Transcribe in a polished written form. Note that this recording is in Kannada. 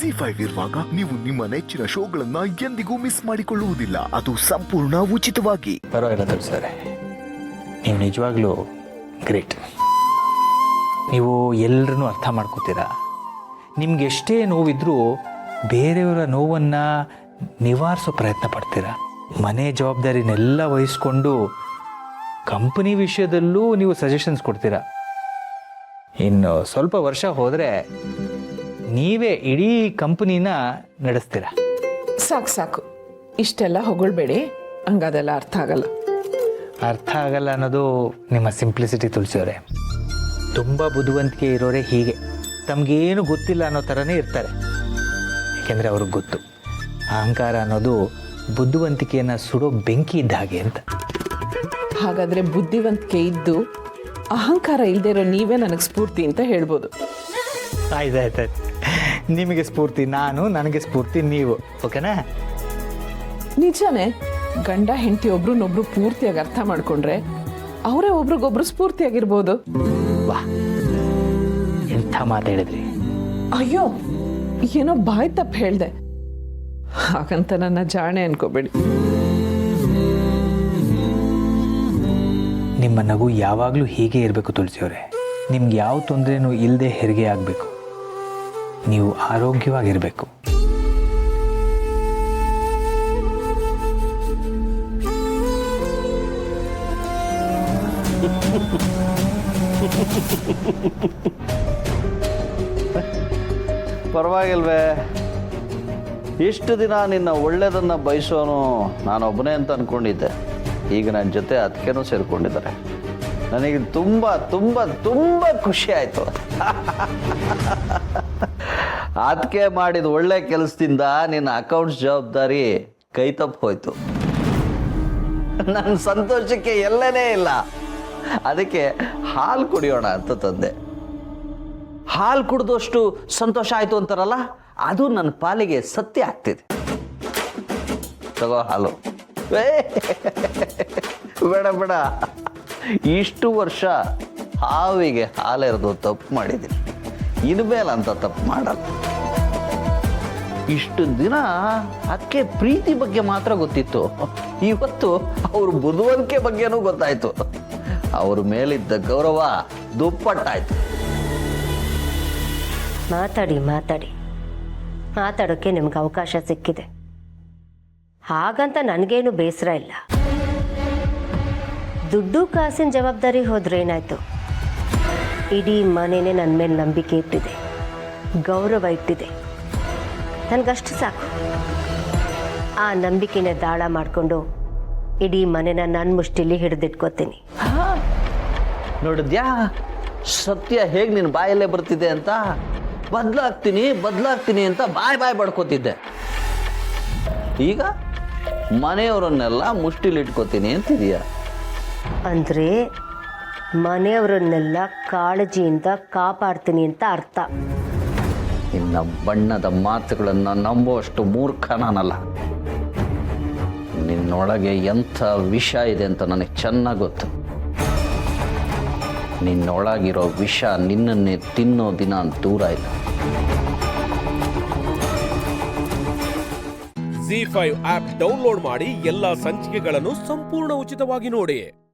ZEE5 ಇರುವಾಗ ನೀವು ನಿಮ್ಮ ನೆಚ್ಚಿನ ಶೋಗಳನ್ನ ಎಂದಿಗೂ ಮಿಸ್ ಮಾಡಿಕೊಳ್ಳುವುದಿಲ್ಲ. ಅದು ಸಂಪೂರ್ಣ ಉಚಿತವಾಗಿ. ಪರವಾಗಿಲ್ಲ ತಿಳಿಸಿದ್ರೆ ನೀವು ನಿಜವಾಗ್ಲೂ ಗ್ರೇಟ್. ನೀವು ಎಲ್ಲರನ್ನೂ ಅರ್ಥ ಮಾಡ್ಕೋತೀರಾ. ನಿಮ್ಗೆ ಎಷ್ಟೇ ನೋವಿದ್ರೂ ಬೇರೆಯವರ ನೋವನ್ನು ನಿವಾರಿಸೋ ಪ್ರಯತ್ನ ಪಡ್ತೀರಾ. ಮನೆ ಜವಾಬ್ದಾರಿನೆಲ್ಲ ವಹಿಸ್ಕೊಂಡು ಕಂಪನಿ ವಿಷಯದಲ್ಲೂ ನೀವು ಸಜೆಷನ್ಸ್ ಕೊಡ್ತೀರಾ. ಇನ್ನು ಸ್ವಲ್ಪ ವರ್ಷ ಹೋದರೆ ನೀವೇ ಇಡೀ ಕಂಪನಿನ ನಡೆಸ್ತೀರಾ. ಸಾಕು ಇಷ್ಟೆಲ್ಲ ಹೊಗಳ್ಬೇಡಿ, ಹಂಗದೆಲ್ಲ ಅರ್ಥ ಆಗಲ್ಲ. ಅರ್ಥ ಆಗಲ್ಲ ಅನ್ನೋದು ನಿಮ್ಮ ಸಿಂಪ್ಲಿಸಿಟಿ ತುಳಸಿಯವರೇ. ತುಂಬ ಬುದ್ಧಿವಂತಿಕೆ ಇರೋರೇ ಹೀಗೆ, ತಮಗೇನು ಗೊತ್ತಿಲ್ಲ ಅನ್ನೋ ಥರನೇ ಇರ್ತಾರೆ. ಏಕೆಂದರೆ ಅವ್ರಿಗೆ ಗೊತ್ತು ಅಹಂಕಾರ ಅನ್ನೋದು ಬುದ್ಧಿವಂತಿಕೆಯನ್ನು ಸುಡೋ ಬೆಂಕಿ ಇದ್ದ ಹಾಗೆ ಅಂತ. ಹಾಗಾದರೆ ಬುದ್ಧಿವಂತಿಕೆ ಇದ್ದು ಅಹಂಕಾರ ಇಲ್ಲದೆ ಇರೋ ನೀವೇ ನನಗೆ ಸ್ಫೂರ್ತಿ ಅಂತ ಹೇಳ್ಬೋದು. ಆಯ್ತಾಯ್ತು, ನಿಮಗೆ ಸ್ಫೂರ್ತಿ ನಾನು, ನನಗೆ ಸ್ಫೂರ್ತಿ ನೀವು. ಓಕೆನಾ? ನಿಜಾನೇ, ಗಂಡ ಹೆಂಡತಿ ಒಬ್ರನ್ನೊಬ್ರು ಪೂರ್ತಿಯಾಗಿ ಅರ್ಥ ಮಾಡ್ಕೊಂಡ್ರೆ ಅವರೇ ಒಬ್ರಿಗೊಬ್ರು ಸ್ಫೂರ್ತಿಯಾಗಿರ್ಬೋದು. ವಾ, ಎಂಥ ಮಾತಾಡಿದ್ರಿ. ಅಯ್ಯೋ, ಏನೋ ಬಾಯ್ ತಪ್ಪು ಹೇಳ್ದೆ, ಹಾಗಂತ ನನ್ನ ಜಾಣೆ ಅನ್ಕೋಬೇಡಿ. ನಿಮ್ಮ ನಗು ಯಾವಾಗಲೂ ಹೀಗೆ ಇರಬೇಕು ತುಳಸಿಯವರೇ. ನಿಮ್ಗೆ ಯಾವ ತೊಂದರೆನೂ ಇಲ್ಲದೆ ಹೆರಿಗೆ ಆಗಬೇಕು. ನೀವು ಆರೋಗ್ಯವಾಗಿರಬೇಕು. ಪರವಾಗಿಲ್ವೇ, ಇಷ್ಟು ದಿನ ನಿನ್ನ ಒಳ್ಳೆಯದನ್ನು ಬಯಸೋನು ನಾನೊಬ್ಬನೇ ಅಂತ ಅಂದ್ಕೊಂಡಿದ್ದೆ. ಈಗ ನನ್ನ ಜೊತೆ ಅದಕ್ಕೇನೂ ಸೇರಿಕೊಂಡಿದ್ದಾರೆ. ನನಗೆ ತುಂಬ ತುಂಬ ತುಂಬ ಖುಷಿ ಆಯಿತು. ಅದಕ್ಕೆ ಮಾಡಿದ ಒಳ್ಳೆ ಕೆಲಸದಿಂದ ನಿನ್ನ ಅಕೌಂಟ್ಸ್ ಜವಾಬ್ದಾರಿ ಕೈ ತಪ್ಪು ಹೋಯ್ತು. ನನ್ನ ಸಂತೋಷಕ್ಕೆ ಎಲ್ಲನೇ ಇಲ್ಲ. ಅದಕ್ಕೆ ಹಾಲು ಕುಡಿಯೋಣ ಅಂತ ತಂದೆ. ಹಾಲು ಕುಡಿದಷ್ಟು ಸಂತೋಷ ಆಯಿತು ಅಂತಾರಲ್ಲ, ಅದು ನನ್ನ ಪಾಲಿಗೆ ಸತ್ಯ ಆಗ್ತಿದೆ. ತಗೋ ಹಾಲು. ಬೇಡ ಬೇಡ, ಇಷ್ಟು ವರ್ಷ ಹಾವಿಗೆ ಹಾಲೆರೆದು ತಪ್ಪು ಮಾಡಿದ್ದೀನಿ. ಇನ್ಮೇಲೆ ಅಂತ ತಪ್ಪು ಮಾಡಲ್ಲ. ಇಷ್ಟು ದಿನ ಅದಕ್ಕೆ ಪ್ರೀತಿ ಬಗ್ಗೆ ಮಾತ್ರ ಗೊತ್ತಿತ್ತು. ಇವತ್ತು ಅವ್ರ ಬುದ್ಧಿವಂತಿಕೆ ಬಗ್ಗೆನೂ ಗೊತ್ತಾಯ್ತು. ಅವ್ರ ಮೇಲಿದ್ದ ಗೌರವ ದುಪ್ಪಟ್ಟಾಯ್ತು. ಮಾತಾಡೋಕ್ಕೆ ನಿಮ್ಗೆ ಅವಕಾಶ ಸಿಕ್ಕಿದೆ. ಹಾಗಂತ ನನಗೇನು ಬೇಸರ ಇಲ್ಲ. ದುಡ್ಡು ಕಾಸಿನ ಜವಾಬ್ದಾರಿ ಹೋದ್ರೆ ಏನಾಯ್ತು? ಇಡೀ ಮನೆಯೇ ನನ್ನ ಮೇಲೆ ನಂಬಿಕೆ ಇಟ್ಟಿದೆ, ಗೌರವ ಇಟ್ಟಿದೆ. ನನಗಷ್ಟು ಸಾಕು. ಆ ನಂಬಿಕೆನೇ ದಾಳ ಮಾಡಿಕೊಂಡು ಇಡೀ ಮನೆನ ನನ್ನ ಮುಷ್ಟಿಲಿ ಹಿಡಿದಿಟ್ಕೋತೀನಿ. ನೋಡಿದ್ಯಾ ಸತ್ಯ ಹೇಗೆ ನಿನ್ನ ಬಾಯಲ್ಲೇ ಬರ್ತಿದೆ ಅಂತ? ಬದಲಾಗ್ತೀನಿ ಅಂತ ಬಾಯ್ ಬಡ್ಕೋತಿದ್ದೆ. ಈಗ ಮನೆಯವರನ್ನೆಲ್ಲ ಮುಷ್ಟಿಲಿಟ್ಕೋತೀನಿ ಅಂತಿದೀಯ. ಅಂದರೆ ಮನೆಯವರನ್ನೆಲ್ಲ ಕಾಳಜಿಯಿಂದ ಕಾಪಾಡ್ತೀನಿ ಅಂತ ಅರ್ಥ. ನಿನ್ನ ಬಣ್ಣದ ಮಾತುಗಳನ್ನು ನಂಬುವಷ್ಟು ಮೂರ್ಖ ನಾನಲ್ಲ. ನಿನ್ನೊಳಗೆ ಎಂಥ ವಿಷ ಇದೆ ಅಂತ ನನಗೆ ಚೆನ್ನಾಗಿ ಗೊತ್ತು. ನಿನ್ನೊಳಗಿರೋ ವಿಷ ನಿನ್ನನ್ನೇ ತಿನ್ನೋ ದಿನ ದೂರ ಇಲ್ಲ. ZEE5 ಆಪ್ ಡೌನ್ಲೋಡ್ ಮಾಡಿ ಎಲ್ಲಾ ಸಂಚಿಕೆಗಳನ್ನು ಸಂಪೂರ್ಣ ಉಚಿತವಾಗಿ ನೋಡಿ.